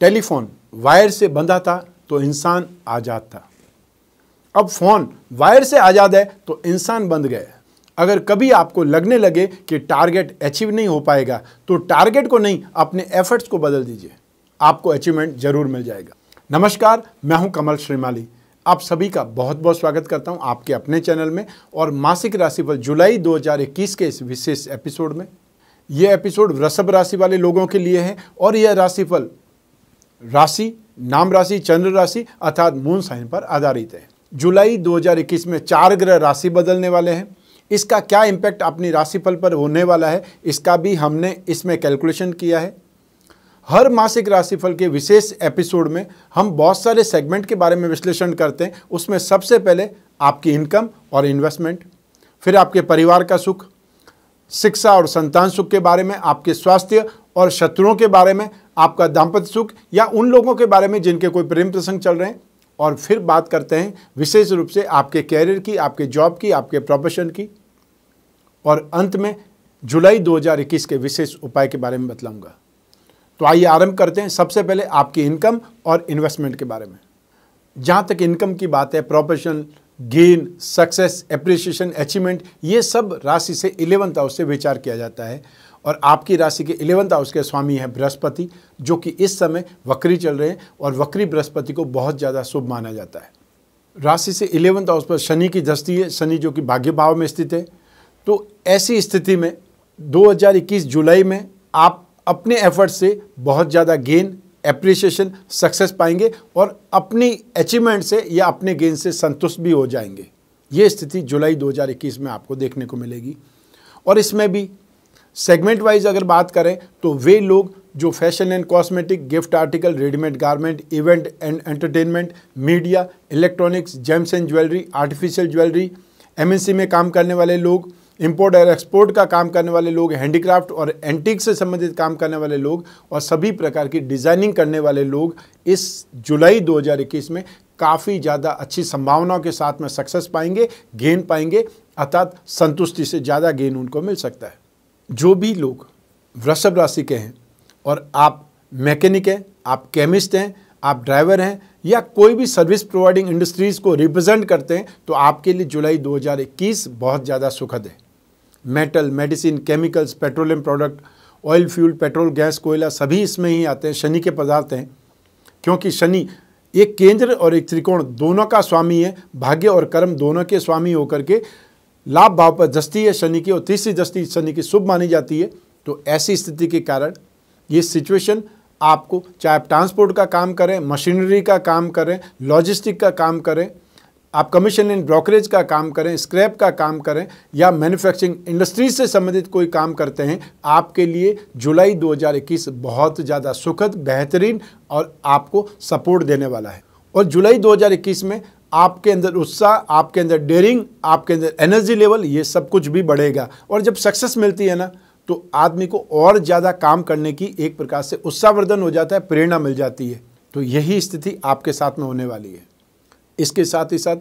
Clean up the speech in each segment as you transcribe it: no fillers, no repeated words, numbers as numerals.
Telephone wire से बंधा था तो इंसान आज़ाद था। अब फोन वायर से आज़ाद है तो इंसान बंध गए। अगर कभी आपको लगने लगे कि टारगेट अचीव नहीं हो पाएगा तो टारगेट को नहीं, अपने एफर्ट्स को बदल दीजिए, आपको अचीवमेंट जरूर मिल जाएगा। नमस्कार, मैं हूं कमल श्रीमाली। आप सभी का बहुत बहुत स्वागत करता हूं आपके अपने चैनल में और मासिक राशिफल जुलाई 2021 के इस विशेष एपिसोड में। यह एपिसोड वृषभ राशि वाले लोगों के लिए है और यह राशिफल राशि, नाम राशि, चंद्र राशि अर्थात मून साइन पर आधारित है। जुलाई 2021 में 4 ग्रह राशि बदलने वाले हैं। इसका क्या इम्पैक्ट अपनी राशिफल पर होने वाला है, इसका भी हमने इसमें कैलकुलेशन किया है। हर मासिक राशिफल के विशेष एपिसोड में हम बहुत सारे सेगमेंट के बारे में विश्लेषण करते हैं। उसमें सबसे पहले आपकी इनकम और इन्वेस्टमेंट, फिर आपके परिवार का सुख, शिक्षा और संतान सुख के बारे में, आपके स्वास्थ्य और शत्रुओं के बारे में, आपका दाम्पत्य सुख या उन लोगों के बारे में जिनके कोई प्रेम प्रसंग चल रहे हैं, और फिर बात करते हैं विशेष रूप से आपके कैरियर की, आपके जॉब की, आपके प्रोफेशन की, और अंत में जुलाई 2021 के विशेष उपाय के बारे में बतलाऊंगा। तो आइए आरंभ करते हैं। सबसे पहले आपकी इनकम और इन्वेस्टमेंट के बारे में। जहाँ तक इनकम की बात है, profession, gain, success, appreciation, achievement, ये सब राशि से 11th हाउस से विचार किया जाता है। और आपकी राशि के 11th हाउस के स्वामी है बृहस्पति, जो कि इस समय वक्री चल रहे हैं और वक्री बृहस्पति को बहुत ज़्यादा शुभ माना जाता है। राशि से 11th हाउस पर शनि की दृष्टि है, शनि जो कि भाग्य भाव में स्थित है। तो ऐसी स्थिति में 2021 जुलाई में आप अपने एफर्ट से बहुत ज़्यादा गेन, एप्रिसिएशन, सक्सेस पाएंगे और अपनी अचीवमेंट से या अपने गेन से संतुष्ट भी हो जाएंगे। ये स्थिति जुलाई 2021 में आपको देखने को मिलेगी। और इसमें भी सेगमेंट वाइज अगर बात करें तो वे लोग जो fashion and cosmetic, gift article, readymade garment, event and entertainment, media, electronics, James and jewellery, artificial jewellery, MNC में काम करने वाले लोग, इंपोर्ट और एक्सपोर्ट का काम करने वाले लोग, हैंडीक्राफ्ट और एंटीक से संबंधित काम करने वाले लोग और सभी प्रकार की डिज़ाइनिंग करने वाले लोग इस जुलाई 2021 में काफ़ी ज़्यादा अच्छी संभावनाओं के साथ में सक्सेस पाएंगे, गेन पाएंगे, अर्थात संतुष्टि से ज़्यादा गेन उनको मिल सकता है। जो भी लोग वृषभ राशि के हैं और आप मैकेनिक हैं, आप केमिस्ट हैं, आप ड्राइवर हैं या कोई भी सर्विस प्रोवाइडिंग इंडस्ट्रीज़ को रिप्रेजेंट करते हैं, तो आपके लिए जुलाई 2021 बहुत ज़्यादा सुखद है। Metal, medicine, chemicals, petroleum product, oil fuel, petrol, gas, कोयला सभी इसमें ही आते हैं, शनि के पदार्थ हैं। क्योंकि शनि एक केंद्र और एक त्रिकोण दोनों का स्वामी है, भाग्य और कर्म दोनों के स्वामी होकर के लाभ भाव पर दृष्टि है शनि की और तीसरी दृष्टि शनि की शुभ मानी जाती है। तो ऐसी स्थिति के कारण ये सिचुएशन आपको, चाहे आप ट्रांसपोर्ट का काम करें, मशीनरी का काम करें, लॉजिस्टिक का काम करें, आप कमीशन एंड ब्रोकरेज का काम करें, स्क्रैप का काम करें या मैन्युफैक्चरिंग इंडस्ट्रीज से संबंधित कोई काम करते हैं, आपके लिए जुलाई 2021 बहुत ज़्यादा सुखद, बेहतरीन और आपको सपोर्ट देने वाला है। और जुलाई 2021 में आपके अंदर उत्साह, आपके अंदर डेयरिंग, आपके अंदर एनर्जी लेवल, ये सब कुछ भी बढ़ेगा। और जब सक्सेस मिलती है ना, तो आदमी को और ज़्यादा काम करने की एक प्रकार से उत्साहवर्धन हो जाता है, प्रेरणा मिल जाती है। तो यही स्थिति आपके साथ में होने वाली है। इसके साथ ही साथ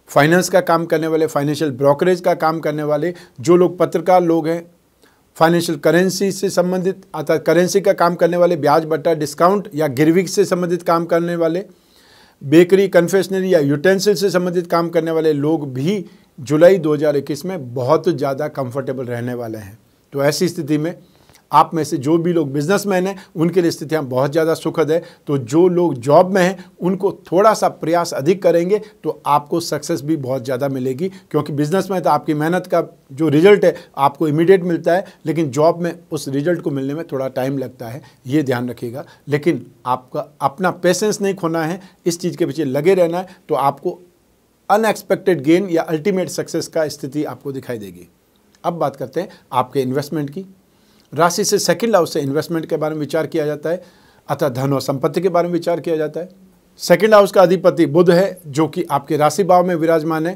फाइनेंस का काम करने वाले, फाइनेंशियल ब्रोकरेज का काम करने वाले, जो लोग पत्रकार लोग हैं, फाइनेंशियल करेंसी से संबंधित अर्थात करेंसी का काम करने वाले, ब्याज बट्टा, डिस्काउंट या गिरवी से संबंधित काम करने वाले, बेकरी, कन्फेक्शनरी या यूटेंसिल से संबंधित काम करने वाले लोग भी जुलाई 2021 में बहुत ज़्यादा कंफर्टेबल रहने वाले हैं। तो ऐसी स्थिति में आप में से जो भी लोग बिजनेसमैन हैं उनके लिए स्थितियाँ बहुत ज़्यादा सुखद है। तो जो लोग जॉब में हैं उनको थोड़ा सा प्रयास अधिक करेंगे तो आपको सक्सेस भी बहुत ज़्यादा मिलेगी। क्योंकि बिजनेस में तो आपकी मेहनत का जो रिजल्ट है आपको इमीडिएट मिलता है, लेकिन जॉब में उस रिजल्ट को मिलने में थोड़ा टाइम लगता है, ये ध्यान रखिएगा। लेकिन आपका अपना पेशेंस नहीं खोना है, इस चीज़ के पीछे लगे रहना है, तो आपको अनएक्सपेक्टेड गेन या अल्टीमेट सक्सेस का स्थिति आपको दिखाई देगी। अब बात करते हैं आपके इन्वेस्टमेंट की। राशि से सेकंड हाउस से इन्वेस्टमेंट के बारे में विचार किया जाता है, अतः धन और संपत्ति के बारे में विचार किया जाता है। सेकंड हाउस का अधिपति बुध है, जो कि आपके राशि भाव में विराजमान है।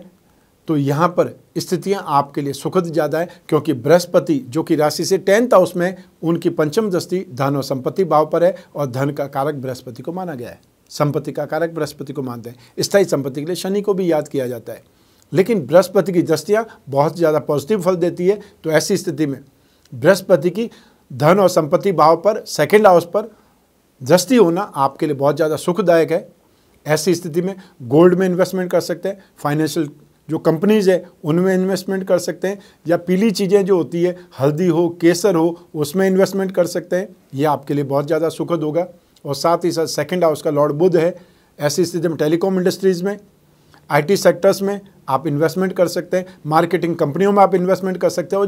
तो यहाँ पर स्थितियाँ आपके लिए सुखद ज़्यादा है, क्योंकि बृहस्पति जो कि राशि से 10th हाउस में, उनकी पंचम दृष्टि धन और संपत्ति भाव पर है और धन का कारक बृहस्पति को माना गया है, संपत्ति का कारक बृहस्पति को मानते हैं। स्थायी संपत्ति के लिए शनि को भी याद किया जाता है। लेकिन बृहस्पति की दृष्टियाँ बहुत ज़्यादा पॉजिटिव फल देती है। तो ऐसी स्थिति में बृहस्पति की धन और संपत्ति भाव पर, सेकंड हाउस पर दृष्टि होना आपके लिए बहुत ज़्यादा सुखदायक है। ऐसी स्थिति में गोल्ड में इन्वेस्टमेंट कर सकते हैं, फाइनेंशियल जो कंपनीज़ है उनमें इन्वेस्टमेंट कर सकते हैं, या पीली चीज़ें जो होती है हल्दी हो केसर हो उसमें इन्वेस्टमेंट कर सकते हैं। ये आपके लिए बहुत ज़्यादा सुखद होगा। और साथ ही साथ सेकंड हाउस का लॉर्ड बुध है, ऐसी स्थिति में टेलीकॉम इंडस्ट्रीज़ में, IT सेक्टर्स में आप इन्वेस्टमेंट कर सकते हैं, मार्केटिंग कंपनियों में आप इन्वेस्टमेंट कर सकते हैं, और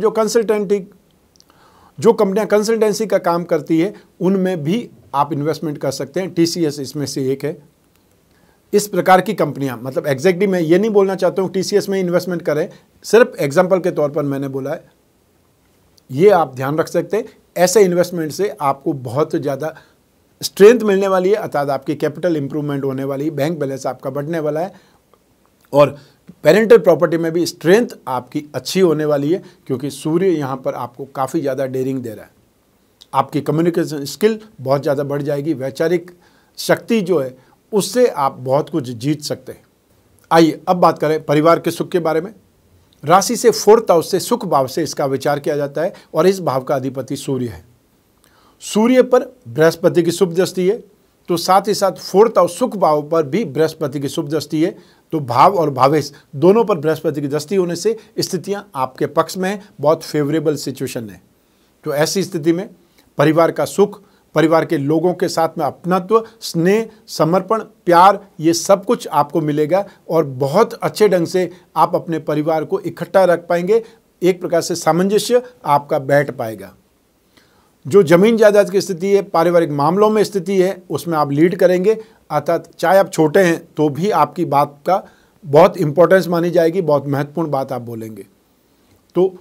जो कंपनियां कंसल्टेंसी का काम करती है उनमें भी आप इन्वेस्टमेंट कर सकते हैं। TCS इसमें से एक है। इस प्रकार की कंपनियां, मतलब एग्जैक्टली मैं ये नहीं बोलना चाहता हूँ TCS में इन्वेस्टमेंट करें, सिर्फ एग्जांपल के तौर पर मैंने बोला है, ये आप ध्यान रख सकते हैं। ऐसे इन्वेस्टमेंट से आपको बहुत ज़्यादा स्ट्रेंथ मिलने वाली है, अर्थात आपकी कैपिटल इंप्रूवमेंट होने वाली है, बैंक बैलेंस आपका बढ़ने वाला है, और पेरेंटल प्रॉपर्टी में भी स्ट्रेंथ आपकी अच्छी होने वाली है, क्योंकि सूर्य यहाँ पर आपको काफ़ी ज़्यादा डेयरिंग दे रहा है। आपकी कम्युनिकेशन स्किल बहुत ज़्यादा बढ़ जाएगी, वैचारिक शक्ति जो है उससे आप बहुत कुछ जीत सकते हैं। आइए अब बात करें परिवार के सुख के बारे में। राशि से 4th हाउस से सुख भाव से इसका विचार किया जाता है, और इस भाव का अधिपति सूर्य है। सूर्य पर बृहस्पति की शुभ दृष्टि है, तो साथ ही साथ 4th हाउस सुख भाव पर भी बृहस्पति की शुभ दृष्टि है। तो भाव और भावेश दोनों पर बृहस्पति की दृष्टि होने से स्थितियां आपके पक्ष में है, बहुत फेवरेबल सिचुएशन है। तो ऐसी स्थिति में परिवार का सुख, परिवार के लोगों के साथ में अपनत्व, स्नेह, समर्पण, प्यार, ये सब कुछ आपको मिलेगा, और बहुत अच्छे ढंग से आप अपने परिवार को इकट्ठा रख पाएंगे। एक प्रकार से सामंजस्य आपका बैठ पाएगा। जो जमीन जायदाद की स्थिति है, पारिवारिक मामलों में स्थिति है, उसमें आप लीड करेंगे, अर्थात चाहे आप छोटे हैं तो भी आपकी बात का बहुत इंपॉर्टेंस मानी जाएगी, बहुत महत्वपूर्ण बात आप बोलेंगे। तो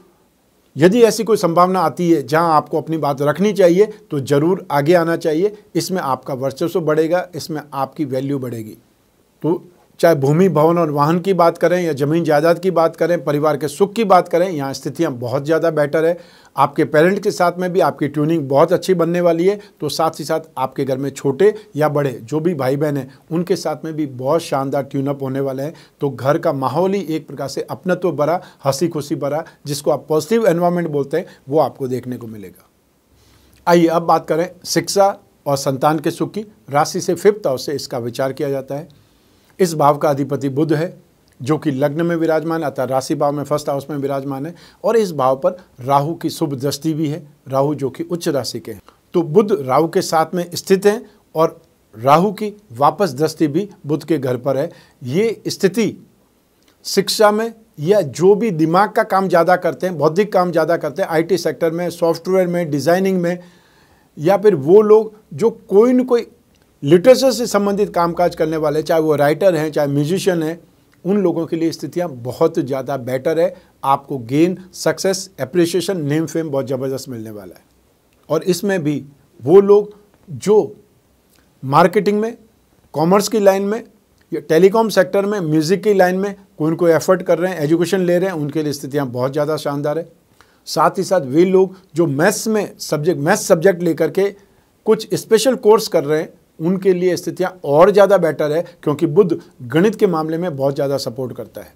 यदि ऐसी कोई संभावना आती है जहां आपको अपनी बात रखनी चाहिए तो ज़रूर आगे आना चाहिए। इसमें आपका वर्चस्व बढ़ेगा, इसमें आपकी वैल्यू बढ़ेगी। तो चाहे भूमि, भवन और वाहन की बात करें या ज़मीन जायदाद की बात करें, परिवार के सुख की बात करें, यहाँ स्थितियाँ बहुत ज़्यादा बेटर है। आपके पेरेंट के साथ में भी आपकी ट्यूनिंग बहुत अच्छी बनने वाली है। तो साथ ही साथ आपके घर में छोटे या बड़े जो भी भाई बहन हैं उनके साथ में भी बहुत शानदार ट्यूनअप होने वाले हैं। तो घर का माहौल ही एक प्रकार से अपनत्व भरा, हंसी खुशी भरा, जिसको आप पॉजिटिव एनवायरनमेंट बोलते हैं, वो आपको देखने को मिलेगा। आइए अब बात करें शिक्षा और संतान के सुख की। राशि से 5th हाउस से इसका विचार किया जाता है। इस भाव का अधिपति बुध है, जो कि लग्न में विराजमान, अतः राशि भाव में 1st हाउस में विराजमान है, और इस भाव पर राहु की शुभ दृष्टि भी है, राहु जो कि उच्च राशि के हैं। तो बुध राहु के साथ में स्थित हैं, और राहु की वापस दृष्टि भी बुध के घर पर है। ये स्थिति शिक्षा में, या जो भी दिमाग का काम ज़्यादा करते हैं, बौद्धिक काम ज़्यादा करते हैं, IT सेक्टर में, सॉफ्टवेयर में, डिज़ाइनिंग में, या फिर वो लोग जो कोई न कोई लिटरेचर से संबंधित कामकाज करने वाले, चाहे वो राइटर हैं, चाहे म्यूजिशियन हैं, उन लोगों के लिए स्थितियां बहुत ज़्यादा बेटर है। आपको gain, success, appreciation, name fame बहुत ज़बरदस्त मिलने वाला है। और इसमें भी वो लोग जो मार्केटिंग में, कॉमर्स की लाइन में, या टेलीकॉम सेक्टर में, म्यूज़िक की लाइन में कोई न कोई एफर्ट कर रहे हैं, एजुकेशन ले रहे हैं, उनके लिए स्थितियाँ बहुत ज़्यादा शानदार है। साथ ही साथ वे लोग जो मैथ्स सब्जेक्ट लेकर के कुछ स्पेशल कोर्स कर रहे हैं, उनके लिए स्थितियाँ और ज़्यादा बेटर है, क्योंकि बुध गणित के मामले में बहुत ज़्यादा सपोर्ट करता है,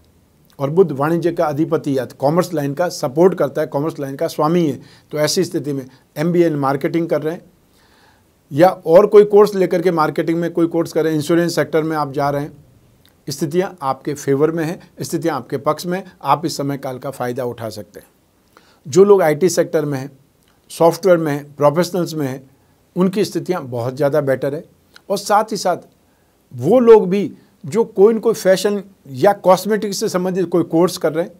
और बुध वाणिज्य का अधिपति या कॉमर्स लाइन का सपोर्ट करता है, कॉमर्स लाइन का स्वामी है। तो ऐसी स्थिति में MBA इन मार्केटिंग कर रहे हैं, या और कोई कोर्स लेकर के मार्केटिंग में कोई कोर्स कर रहे हैं, इंश्योरेंस सेक्टर में आप जा रहे हैं, स्थितियाँ आपके फेवर में हैं, स्थितियाँ आपके पक्ष में, आप इस समय काल का फ़ायदा उठा सकते हैं। जो लोग IT सेक्टर में हैं, सॉफ्टवेयर में हैं, प्रोफेशनल्स में हैं, उनकी स्थितियाँ बहुत ज़्यादा बेटर है। और साथ ही साथ वो लोग भी जो कोई न कोई फैशन या कॉस्मेटिक्स से संबंधित कोई कोर्स कर रहे हैं,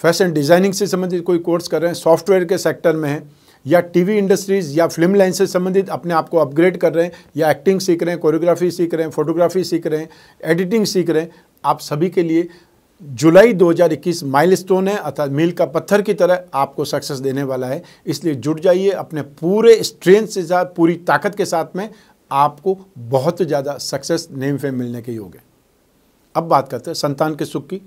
फैशन डिज़ाइनिंग से संबंधित कोई कोर्स कर रहे हैं, सॉफ्टवेयर के सेक्टर में हैं, या TV इंडस्ट्रीज़ या फिल्म लाइन से संबंधित अपने आप को अपग्रेड कर रहे हैं, या एक्टिंग सीख रहे हैं, कोरियोग्राफी सीख रहे हैं, फोटोग्राफी सीख रहे हैं, एडिटिंग सीख रहे हैं, आप सभी के लिए जुलाई 2021 माइलस्टोन है, अर्थात मील का पत्थर की तरह आपको सक्सेस देने वाला है। इसलिए जुट जाइए, अपने पूरे स्ट्रेंथ से साथ, पूरी ताकत के साथ में आपको बहुत ज़्यादा सक्सेस, नेम फेम मिलने के योग है। अब बात करते हैं संतान के सुख की।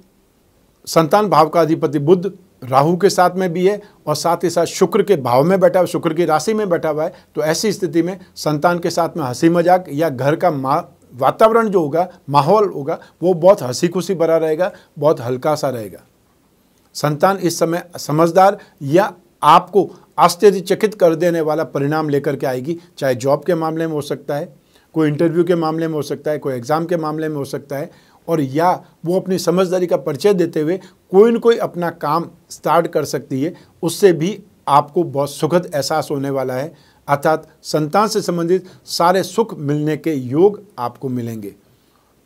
संतान भाव का अधिपति बुध राहु के साथ में भी है, और साथ ही साथ शुक्र के भाव में बैठा हुआ, शुक्र की राशि में बैठा हुआ है। तो ऐसी स्थिति में संतान के साथ में हंसी मजाक या घर का वातावरण जो होगा, माहौल होगा, वो बहुत हंसी खुशी भरा रहेगा, बहुत हल्का सा रहेगा। संतान इस समय समझदार या आपको आश्चर्यचकित कर देने वाला परिणाम लेकर के आएगी। चाहे जॉब के मामले में हो सकता है, कोई इंटरव्यू के मामले में हो सकता है, कोई एग्ज़ाम के मामले में हो सकता है, और या वो अपनी समझदारी का परिचय देते हुए कोई न कोई अपना काम स्टार्ट कर सकती है। उससे भी आपको बहुत सुखद एहसास होने वाला है, अर्थात संतान से संबंधित सारे सुख मिलने के योग आपको मिलेंगे।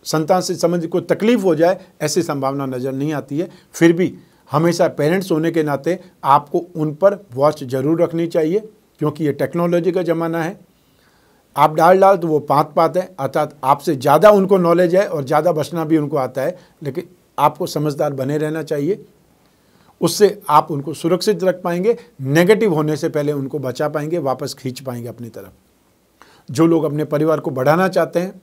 संतान से संबंधित कोई तकलीफ हो जाए ऐसी संभावना नज़र नहीं आती है। फिर भी हमेशा पेरेंट्स होने के नाते आपको उन पर वॉच जरूर रखनी चाहिए, क्योंकि ये टेक्नोलॉजी का ज़माना है। आप डाल तो वो पात है, अर्थात आपसे ज़्यादा उनको नॉलेज है और ज़्यादा बचना भी उनको आता है, लेकिन आपको समझदार बने रहना चाहिए। उससे आप उनको सुरक्षित रख पाएंगे, नेगेटिव होने से पहले उनको बचा पाएंगे, वापस खींच पाएंगे अपनी तरफ। जो लोग अपने परिवार को बढ़ाना चाहते हैं,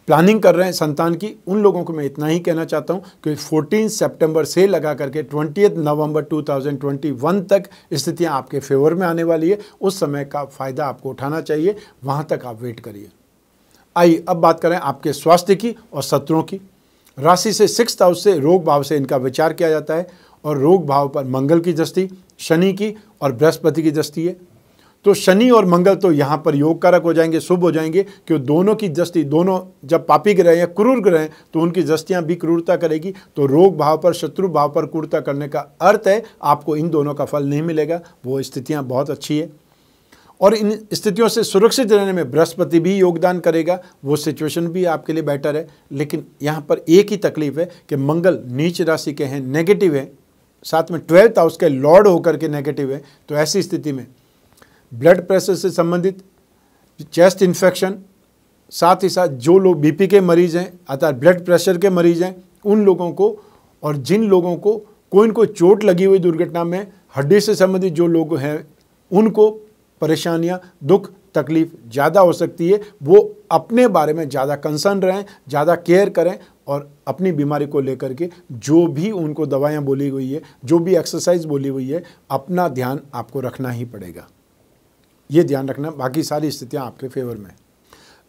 प्लानिंग कर रहे हैं संतान की, उन लोगों को मैं इतना ही कहना चाहता हूँ कि 14 सितंबर से लगा करके 20 नवंबर 2021 तक स्थितियाँ आपके फेवर में आने वाली है। उस समय का फ़ायदा आपको उठाना चाहिए, वहाँ तक आप वेट करिए। आइए अब बात करें आपके स्वास्थ्य की और शत्रुओं की। राशि से 6th हाउस से रोग भाव से इनका विचार किया जाता है, और रोग भाव पर मंगल की दृष्टि, शनि की और बृहस्पति की दृष्टि है। तो शनि और मंगल तो यहाँ पर योग कारक हो जाएंगे, शुभ हो जाएंगे, क्योंकि दोनों की दृष्टि, दोनों जब पापी ग्रह या क्रूर ग्रह हैं तो उनकी दृष्टियाँ भी क्रूरता करेगी। तो रोग भाव पर, शत्रु भाव पर क्रूरता करने का अर्थ है आपको इन दोनों का फल नहीं मिलेगा। वो स्थितियाँ बहुत अच्छी है, और इन स्थितियों से सुरक्षित रहने में बृहस्पति भी योगदान करेगा, वो सिचुएशन भी आपके लिए बेटर है। लेकिन यहाँ पर एक ही तकलीफ है कि मंगल नीच राशि के हैं, नेगेटिव है, साथ में 12th हाउस के लॉर्ड होकर के नेगेटिव है। तो ऐसी स्थिति में ब्लड प्रेशर से संबंधित, चेस्ट इन्फेक्शन, साथ ही साथ जो लोग बीपी के मरीज़ हैं, अर्थात ब्लड प्रेशर के मरीज़ हैं, उन लोगों को, और जिन लोगों को कोई न कोई चोट लगी हुई दुर्घटना में, हड्डी से संबंधित जो लोग हैं, उनको परेशानियां, दुख, तकलीफ ज़्यादा हो सकती है। वो अपने बारे में ज़्यादा कंसर्न रहें, ज़्यादा केयर करें, और अपनी बीमारी को लेकर के जो भी उनको दवाइयाँ बोली हुई है, जो भी एक्सरसाइज बोली हुई है, अपना ध्यान आपको रखना ही पड़ेगा। ये ध्यान रखना, बाकी सारी स्थितियाँ आपके फेवर में।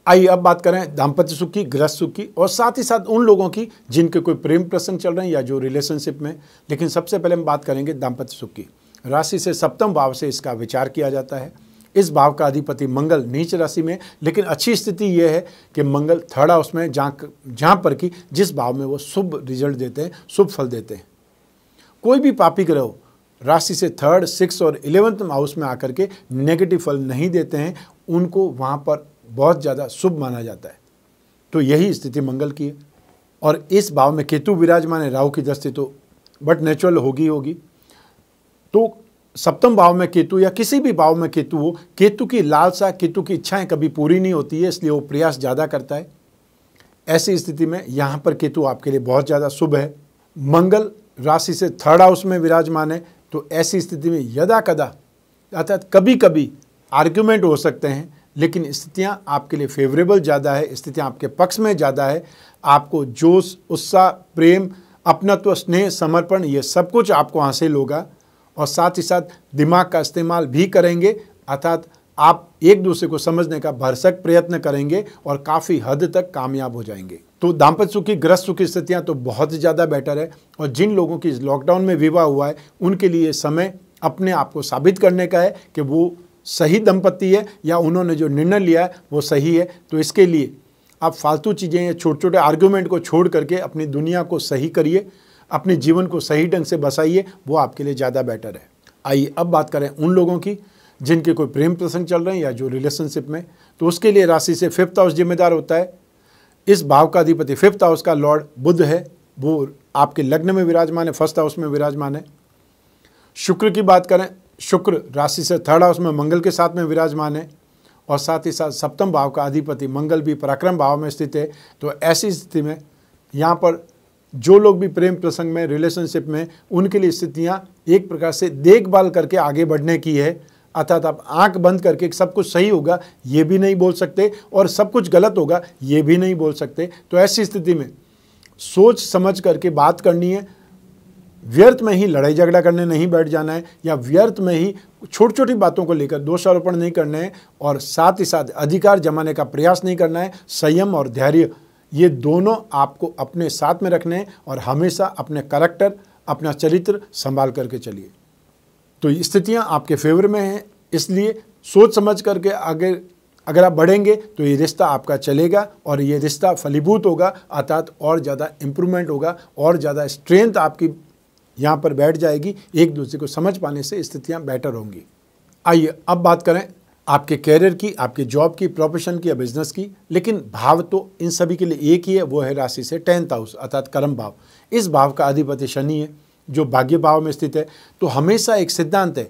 आइए अब बात करें दाम्पत्य सुख की, गृहस्थ सुख की, और साथ ही साथ उन लोगों की जिनके कोई प्रेम प्रसंग चल रहे हैं या जो रिलेशनशिप में। लेकिन सबसे पहले हम बात करेंगे दाम्पत्य सुख की। राशि से 7वें भाव से इसका विचार किया जाता है। इस भाव का अधिपति मंगल नीच राशि में, लेकिन अच्छी स्थिति यह है कि मंगल 3rd हाउस में, जहाँ पर कि जिस भाव में वो शुभ रिजल्ट देते हैं, शुभ फल देते हैं। कोई भी पापी ग्रह राशि से 3rd, 6th और 11th हाउस में आकर के नेगेटिव फल नहीं देते हैं, उनको वहाँ पर बहुत ज़्यादा शुभ माना जाता है। तो यही स्थिति मंगल की है, और इस भाव में केतु विराजमान है, राहु की दृष्टि तो बट नेचुरल होगी। तो 7वें भाव में केतु या किसी भी भाव में केतु हो, केतु की लालसा, केतु की इच्छाएं कभी पूरी नहीं होती है, इसलिए वो प्रयास ज़्यादा करता है। ऐसी स्थिति में यहाँ पर केतु आपके लिए बहुत ज़्यादा शुभ है। मंगल राशि से 3rd हाउस में विराजमान है, तो ऐसी स्थिति में यदा कदा, अर्थात कभी कभी आर्ग्यूमेंट हो सकते हैं, लेकिन स्थितियाँ आपके लिए फेवरेबल ज़्यादा है, स्थितियाँ आपके पक्ष में ज़्यादा है। आपको जोश, उत्साह, प्रेम, अपनत्व, स्नेह, समर्पण, ये सब कुछ आपको हासिल होगा, और साथ ही साथ दिमाग का इस्तेमाल भी करेंगे, अर्थात आप एक दूसरे को समझने का भरसक प्रयत्न करेंगे और काफ़ी हद तक कामयाब हो जाएंगे। तो दाम्पत्य सुख की, गृहस्थ सुख की स्थितियाँ तो बहुत ज़्यादा बेटर है, और जिन लोगों की लॉकडाउन में विवाह हुआ है, उनके लिए समय अपने आप को साबित करने का है कि वो सही दंपति है, या उन्होंने जो निर्णय लिया है वो सही है। तो इसके लिए आप फालतू चीज़ें या छोटे छोटे आर्ग्यूमेंट को छोड़ करके अपनी दुनिया को सही करिए, अपने जीवन को सही ढंग से बसाइए, वो आपके लिए ज़्यादा बेटर है। आइए अब बात करें उन लोगों की जिनके कोई प्रेम प्रसंग चल रहे हैं या जो रिलेशनशिप में। तो उसके लिए राशि से 5th हाउस जिम्मेदार होता है। इस भाव का अधिपति 5th हाउस का लॉर्ड बुध है, वो आपके लग्न में विराजमान है, 1st हाउस में विराजमान है। शुक्र की बात करें, शुक्र राशि से 3rd हाउस में मंगल के साथ में विराजमान है, और साथ ही साथ 7वें भाव का अधिपति मंगल भी पराक्रम भाव में स्थित है। तो ऐसी स्थिति में यहाँ पर जो लोग भी प्रेम प्रसंग में, रिलेशनशिप में, उनके लिए स्थितियाँ एक प्रकार से देखभाल करके आगे बढ़ने की है। अर्थात आप आंख बंद करके सब कुछ सही होगा ये भी नहीं बोल सकते, और सब कुछ गलत होगा ये भी नहीं बोल सकते। तो ऐसी स्थिति में सोच समझ करके बात करनी है, व्यर्थ में ही लड़ाई झगड़ा करने नहीं बैठ जाना है, या व्यर्थ में ही छोटी छोटी बातों को लेकर दोषारोपण नहीं करने हैं, और साथ ही साथ अधिकार जमाने का प्रयास नहीं करना है। संयम और धैर्य, ये दोनों आपको अपने साथ में रखने हैं, और हमेशा अपने करैक्टर, अपना चरित्र संभाल करके चलिए। तो स्थितियां आपके फेवर में हैं, इसलिए सोच समझ करके अगर आप बढ़ेंगे तो ये रिश्ता आपका चलेगा और ये रिश्ता फलीभूत होगा, अर्थात और ज़्यादा इम्प्रूवमेंट होगा और ज़्यादा स्ट्रेंथ आपकी यहाँ पर बैठ जाएगी। एक दूसरे को समझ पाने से स्थितियाँ बेटर होंगी। आइए अब बात करें आपके कैरियर की, आपके जॉब की, प्रोफेशन की या बिजनेस की। लेकिन भाव तो इन सभी के लिए एक ही है, वो है राशि से 10th हाउस अर्थात कर्म भाव। इस भाव का अधिपति शनि है जो भाग्य भाव में स्थित है। तो हमेशा एक सिद्धांत है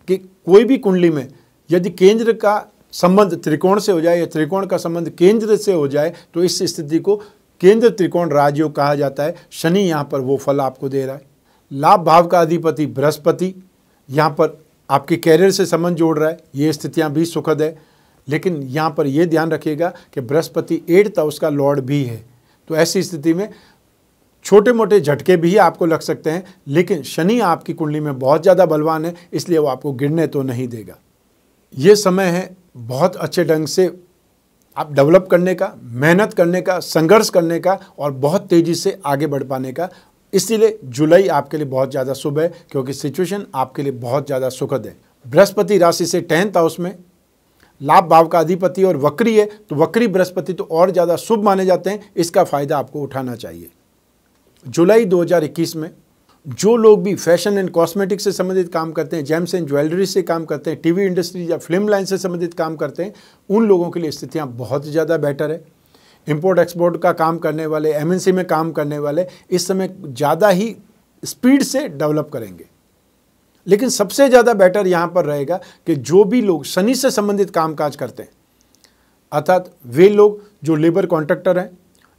कि कोई भी कुंडली में यदि केंद्र का संबंध त्रिकोण से हो जाए या त्रिकोण का संबंध केंद्र से हो जाए तो इस स्थिति को केंद्र त्रिकोण राजयोग कहा जाता है। शनि यहाँ पर वो फल आपको दे रहा है। लाभ भाव का अधिपति बृहस्पति यहाँ पर आपके कैरियर से संबंध जोड़ रहा है। ये स्थितियाँ भी सुखद है, लेकिन यहाँ पर यह ध्यान रखिएगा कि बृहस्पति 8th हाउस का लॉर्ड भी है। तो ऐसी स्थिति में छोटे मोटे झटके भी आपको लग सकते हैं, लेकिन शनि आपकी कुंडली में बहुत ज़्यादा बलवान है, इसलिए वो आपको गिरने तो नहीं देगा। ये समय है बहुत अच्छे ढंग से आप डेवलप करने का, मेहनत करने का, संघर्ष करने का और बहुत तेज़ी से आगे बढ़ पाने का। इसीलिए जुलाई आपके लिए बहुत ज़्यादा शुभ है, क्योंकि सिचुएशन आपके लिए बहुत ज़्यादा सुखद है। बृहस्पति राशि से 10th हाउस में लाभ भाव का अधिपति और वक्री है, तो वक्री बृहस्पति तो और ज़्यादा शुभ माने जाते हैं। इसका फ़ायदा आपको उठाना चाहिए। जुलाई 2021 में जो लोग भी फैशन एंड कॉस्मेटिक्स से संबंधित काम करते हैं, जेम्स एंड ज्वेलरी से काम करते हैं, टीवी इंडस्ट्री या फिल्म लाइन से संबंधित काम करते हैं, उन लोगों के लिए स्थितियाँ बहुत ज़्यादा बेटर है। इंपोर्ट एक्सपोर्ट का काम करने वाले, एमएनसी में काम करने वाले इस समय ज़्यादा ही स्पीड से डेवलप करेंगे। लेकिन सबसे ज़्यादा बेटर यहाँ पर रहेगा कि जो भी लोग शनि से संबंधित कामकाज करते हैं, अर्थात वे लोग जो लेबर कॉन्ट्रैक्टर हैं,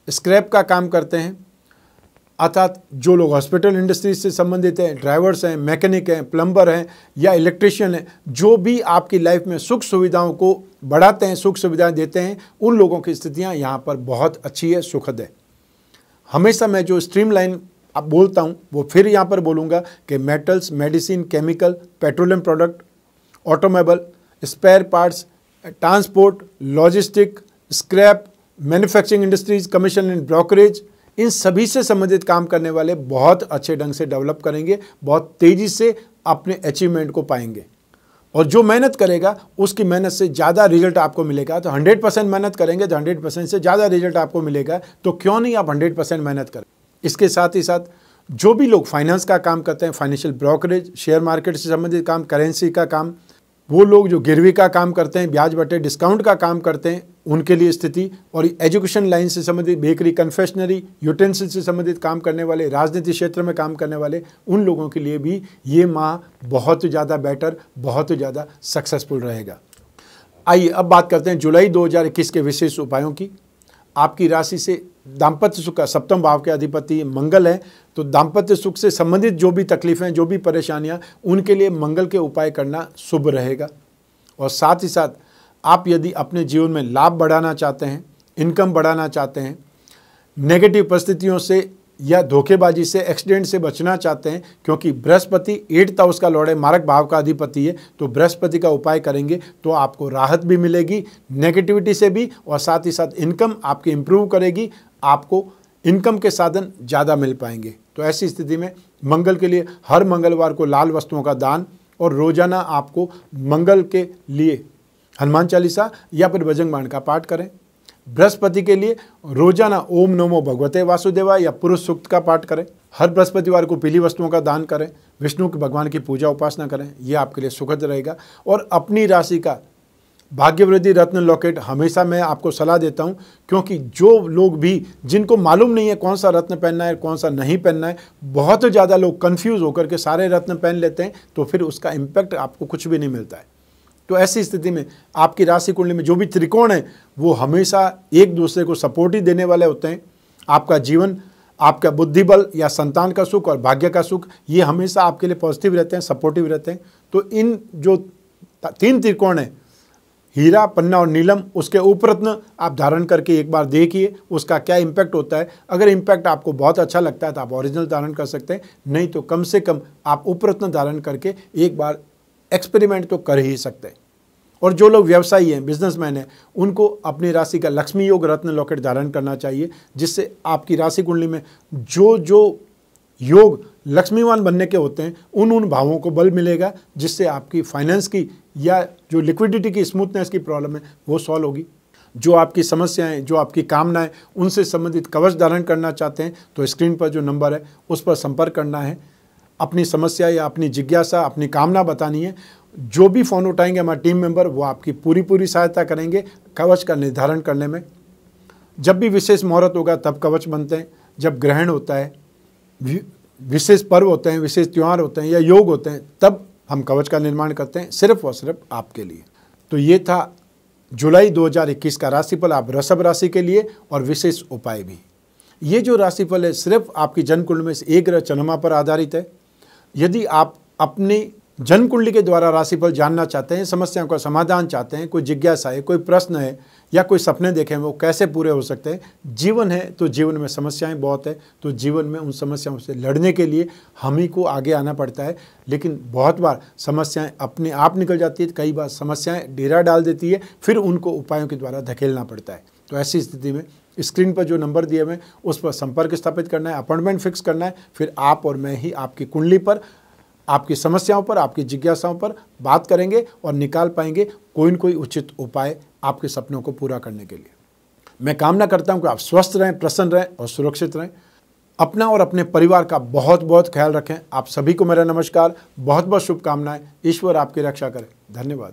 स्क्रैप का काम करते हैं, अर्थात जो लोग हॉस्पिटल इंडस्ट्री से संबंधित हैं, ड्राइवर्स हैं, मैकेनिक हैं, प्लम्बर हैं या इलेक्ट्रिशियन हैं, जो भी आपकी लाइफ में सुख सुविधाओं को बढ़ाते हैं, सुख सुविधाएं देते हैं, उन लोगों की स्थितियां यहाँ पर बहुत अच्छी है, सुखद है। हमेशा मैं जो स्ट्रीमलाइन अब बोलता हूँ वो फिर यहाँ पर बोलूँगा कि metals, medicine, chemical, petroleum product, automobile, spare parts, transport, logistic, scrap, manufacturing industries, commission and brokerage, इन सभी से संबंधित काम करने वाले बहुत अच्छे ढंग से डेवलप करेंगे, बहुत तेज़ी से अपने अचीवमेंट को पाएंगे। और जो मेहनत करेगा उसकी मेहनत से ज़्यादा रिजल्ट आपको मिलेगा। तो 100% मेहनत करेंगे तो 100% से ज़्यादा रिजल्ट आपको मिलेगा। तो क्यों नहीं आप 100% मेहनत करें। इसके साथ ही साथ जो भी लोग फाइनेंस का काम करते हैं, फाइनेंशियल ब्रोकरेज, शेयर मार्केट से संबंधित काम, करेंसी का काम, वो लोग जो गिरवी का काम करते हैं, ब्याज बटे डिस्काउंट का काम करते हैं, उनके लिए स्थिति, और एजुकेशन लाइन से संबंधित, बेकरी, कन्फेक्शनरी, यूटेंसिल से संबंधित काम करने वाले, राजनीति क्षेत्र में काम करने वाले, उन लोगों के लिए भी ये माह बहुत ज़्यादा बेटर, बहुत ज़्यादा सक्सेसफुल रहेगा। आइए अब बात करते हैं जुलाई 2021 के विशेष उपायों की। आपकी राशि से दाम्पत्य सुख का 7वें भाव के अधिपति मंगल है, तो दाम्पत्य सुख से संबंधित जो भी तकलीफ़ें, जो भी परेशानियां, उनके लिए मंगल के उपाय करना शुभ रहेगा। और साथ ही साथ आप यदि अपने जीवन में लाभ बढ़ाना चाहते हैं, इनकम बढ़ाना चाहते हैं, नेगेटिव परिस्थितियों से या धोखेबाजी से, एक्सीडेंट से बचना चाहते हैं, क्योंकि बृहस्पति 8th हाउस का लॉर्ड है, मारक भाव का अधिपति है, तो बृहस्पति का उपाय करेंगे तो आपको राहत भी मिलेगी नेगेटिविटी से भी, और साथ ही साथ इनकम आपकी इम्प्रूव करेगी, आपको इनकम के साधन ज़्यादा मिल पाएंगे। तो ऐसी स्थिति में मंगल के लिए हर मंगलवार को लाल वस्तुओं का दान, और रोज़ाना आपको मंगल के लिए हनुमान चालीसा या फिर बजरंग बाण का पाठ करें। बृहस्पति के लिए रोजाना ओम नमो भगवते वासुदेवाय या पुरुष सूक्त का पाठ करें। हर बृहस्पतिवार को पीली वस्तुओं का दान करें, विष्णु के भगवान की पूजा उपासना करें, ये आपके लिए सुखद रहेगा। और अपनी राशि का भाग्यवृद्धि रत्न लॉकेट हमेशा मैं आपको सलाह देता हूं, क्योंकि जो लोग भी जिनको मालूम नहीं है कौन सा रत्न पहनना है कौन सा नहीं पहनना है, बहुत ज़्यादा लोग कंफ्यूज होकर के सारे रत्न पहन लेते हैं, तो फिर उसका इम्पैक्ट आपको कुछ भी नहीं मिलता है। तो ऐसी स्थिति में आपकी राशि कुंडली में जो भी त्रिकोण है वो हमेशा एक दूसरे को सपोर्ट ही देने वाले होते हैं। आपका जीवन, आपका बुद्धि बल या संतान का सुख और भाग्य का सुख, ये हमेशा आपके लिए पॉजिटिव रहते हैं, सपोर्टिव रहते हैं। तो इन जो 3 त्रिकोण है, हीरा, पन्ना और नीलम, उसके उपरत्न आप धारण करके एक बार देखिए उसका क्या इम्पैक्ट होता है। अगर इम्पैक्ट आपको बहुत अच्छा लगता है तो आप ओरिजिनल धारण कर सकते हैं, नहीं तो कम से कम आप उपरत्न धारण करके एक बार एक्सपेरिमेंट तो कर ही सकते हैं। और जो लोग व्यवसायी हैं, बिजनेसमैन हैं, उनको अपनी राशि का लक्ष्मी योग रत्न लॉकेट धारण करना चाहिए, जिससे आपकी राशि कुंडली में जो जो योग लक्ष्मीवान बनने के होते हैं, उन भावों को बल मिलेगा जिससे आपकी फाइनेंस की या जो लिक्विडिटी की स्मूथनेस की प्रॉब्लम है वो सॉल्व होगी। जो आपकी समस्याएं, जो आपकी कामनाएं, उनसे संबंधित कवच धारण करना चाहते हैं तो स्क्रीन पर जो नंबर है उस पर संपर्क करना है। अपनी समस्या या अपनी जिज्ञासा, अपनी कामना बतानी है। जो भी फ़ोन उठाएंगे हमारे टीम मेंबर वो आपकी पूरी सहायता करेंगे कवच का निर्धारण करने में। जब भी विशेष मुहूर्त होगा तब कवच बनते हैं, जब ग्रहण होता है, विशेष पर्व होते हैं, विशेष त्यौहार होते हैं या योग होते हैं, तब हम कवच का निर्माण करते हैं, सिर्फ और सिर्फ आपके लिए। तो ये था जुलाई 2021 का राशिफल आप वृषभ राशि के लिए और विशेष उपाय भी। ये जो राशिफल है सिर्फ आपकी जन्म कुंडली में से एक ग्रह चंद्रमा पर आधारित है। यदि आप अपनी जन्म कुंडली के द्वारा राशिफल जानना चाहते हैं, समस्याओं का समाधान चाहते हैं, कोई जिज्ञासा है, कोई प्रश्न है या कोई सपने देखे हैं वो कैसे पूरे हो सकते हैं, जीवन है तो जीवन में समस्याएं बहुत है, तो जीवन में उन समस्याओं से लड़ने के लिए हम ही को आगे आना पड़ता है। लेकिन बहुत बार समस्याएं अपने आप निकल जाती है, कई बार समस्याएं डेरा डाल देती है, फिर उनको उपायों के द्वारा धकेलना पड़ता है। तो ऐसी स्थिति में स्क्रीन पर जो नंबर दिए हुए हैं उस पर संपर्क स्थापित करना है, अपॉइंटमेंट फिक्स करना है, फिर आप और मैं ही आपकी कुंडली पर, आपकी समस्याओं पर, आपकी जिज्ञासाओं पर बात करेंगे और निकाल पाएंगे कोई न कोई उचित उपाय आपके सपनों को पूरा करने के लिए। मैं कामना करता हूं कि आप स्वस्थ रहें, प्रसन्न रहें और सुरक्षित रहें। अपना और अपने परिवार का बहुत बहुत ख्याल रखें। आप सभी को मेरा नमस्कार, बहुत बहुत शुभकामनाएं। ईश्वर आपकी रक्षा करे। धन्यवाद।